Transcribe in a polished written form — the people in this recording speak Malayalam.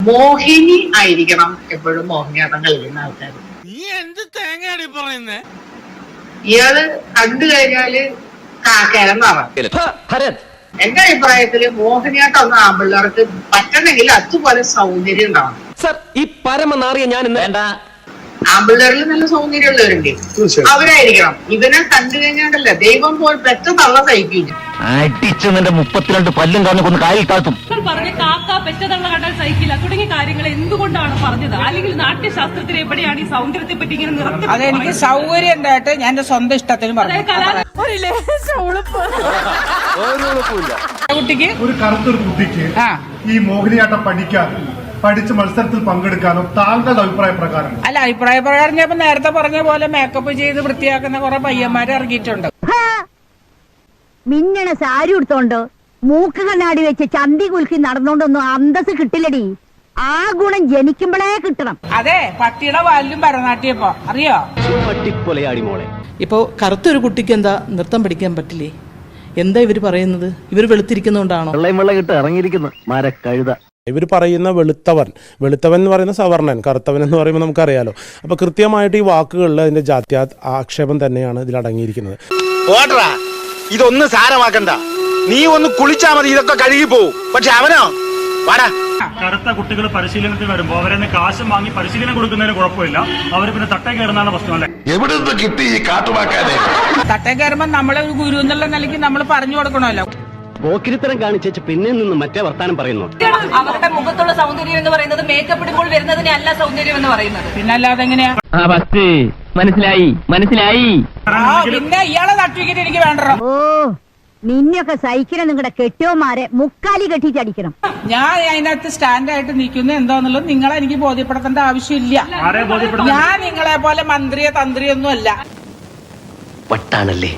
മോഹിനി ആയിരിക്കണം എപ്പോഴും മോഹിനിയാട്ടം കളിക്കുന്ന ആൾക്കാർ. ഇയാള് കണ്ടു കഴിഞ്ഞാല് കിഴങ്ങാവാം. എന്റെ അഭിപ്രായത്തില് മോഹിനിയാട്ടം ഒന്നും ആമ്പിള്ളേർക്ക് പറ്റണമെങ്കിൽ അതുപോലെ സൗന്ദര്യം ഉണ്ടാവണം. ഈ പരമനാറിയ ഞാൻ വേണ്ട. ആമ്പിള്ളേരിൽ നല്ല സൗന്ദര്യമുള്ളവരുണ്ട്, അവരായിരിക്കണം. ഇവനെ കണ്ടു കഴിഞ്ഞാണ്ടല്ല ദൈവം പോൽ പെറ്റ തള്ള സഹിക്കില്ല. അടിച്ചു നിന്റെ 32 പല്ലും കാണുന്ന കാലിൽ താഴ്ത്തും. പറഞ്ഞ കാക്ക പെറ്റതള്ള കണ്ടാൽ സഹിക്കില്ല തുടങ്ങിയ കാര്യങ്ങൾ എന്തുകൊണ്ടാണ് പറഞ്ഞത്? അല്ലെങ്കിൽ നാട്യശാസ്ത്രത്തിൽ എവിടെയാണ് ഈ സൗന്ദര്യത്തെ പറ്റി ഇങ്ങനെ നിർത്തി? അതെനിക്ക് സൗകര്യം ഉണ്ടായിട്ട് ഞാൻ എന്റെ സ്വന്തം ഇഷ്ടത്തിന് പറഞ്ഞു. കുട്ടിക്ക് ഒരു കറുത്തൊരു കുട്ടിക്ക് ഈ മോഹിനിയാട്ടം പഠിച്ച് മത്സരത്തിൽ പങ്കെടുക്കാനോ താങ്കളുടെ അഭിപ്രായ പ്രകാരം? അല്ല, അഭിപ്രായ പ്രകാരം ഞാൻ നേരത്തെ പറഞ്ഞ പോലെ മേക്കപ്പ് ചെയ്ത് വൃത്തിയാക്കുന്ന കുറെ പയ്യന്മാര് ഇറങ്ങിയിട്ടുണ്ട്. മിന്നണ സാരി ഉടുത്തോണ്ട് മൂക്ക് കണ്ണാടി വെച്ച് ചന്തി കുലുക്കി നടന്നോണ്ടൊന്നും അന്തസ് കിട്ടില്ലടി. ആ ഗുണം ജനിക്കുമ്പോഴേ കിട്ടണം. അതെ, പട്ടിയുടെ വാലിലും ഭരതനാട്യപ്പോ അറിയോ? പട്ടിക്കൊലയാടി മോളെ. ഇപ്പോ കറുത്തൊരു കുട്ടിക്ക് എന്താ നൃത്തം പഠിക്കാൻ പറ്റില്ലേ? എന്താ ഇവര് പറയുന്നത്? ഇവർ വെളുത്തിരിക്കുന്നോണ്ടാണോ? വെള്ളം കിട്ട് ഇറങ്ങിയിരിക്കുന്നു മരക്കഴുത. ഇവർ പറയുന്ന വെളുത്തവൻ എന്ന് പറയുന്ന സവർണൻ, കറുത്തവൻ എന്ന് പറയുമ്പോൾ നമുക്കറിയാലോ. അപ്പോൾ കൃത്യമായിട്ട് ഈ വാക്കുകളിൽ അതിന്റെ ജാത്യ ആക്ഷേപം തന്നെയാണ് ഇതിൽ അടങ്ങിയിരിക്കുന്നത്. ഇതൊന്നും സാരമാക്കണ്ട, നീ ഒന്ന് കുളിച്ചാ മതി, ഇതൊക്കെ കഴുകി പോവും. പക്ഷെ അവനോ കറുത്ത കുട്ടികൾ പരിശീലനത്തിൽ വരുമ്പോ അവരെന്നെ കാശും വാങ്ങി പരിശീലനം കൊടുക്കുന്നതിന് കുഴപ്പമില്ല. അവർ പിന്നെ തട്ടേ കയറുന്നതാണ് പ്രശ്നം അല്ലേ? എവിടെ നിന്ന് കിട്ടി ഈ കാട്ടുവാക്കാനെ? തട്ടേ കയറുമ്പോ നമ്മളെ ഒരു ഗുരു എന്നുള്ള നിലയ്ക്ക് നമ്മൾ പറഞ്ഞു കൊടുക്കണമല്ലോ. പോക്കിരിത്തരം കാണിച്ചു പിന്നെ നിന്ന് മറ്റേ വർത്താനം പറയുന്നു. അവരുടെ മുഖത്തുള്ള സൗന്ദര്യം എന്ന് പറയുന്നത് മേക്കപ്പ് ഇടുമ്പോൾ വരുന്നതിനെ അല്ല സൗന്ദര്യം എന്ന് പറയുന്നത്. പിന്നെ അല്ലാതെ എങ്ങനെയാ? മനസ്സിലായി. പിന്നെ ഇയാളെ സർട്ടിഫിക്കറ്റ് എനിക്ക് വേണ്ടോ? ഓ, നിന്നെയൊക്കെ സഹിക്കണം. നിങ്ങളുടെ കെട്ടിയോമാരെ മുക്കാലി കെട്ടിച്ചടിക്കണം. ഞാൻ അതിനകത്ത് സ്റ്റാൻഡായിട്ട് നിൽക്കുന്നത് എന്താന്നുള്ളത് നിങ്ങളെ എനിക്ക് ബോധ്യപ്പെടുത്തേണ്ട ആവശ്യമില്ല. ഞാൻ നിങ്ങളെ പോലെ മന്ത്രിയോ തന്ത്രിയൊന്നും അല്ല. വട്ടാണല്ലേ?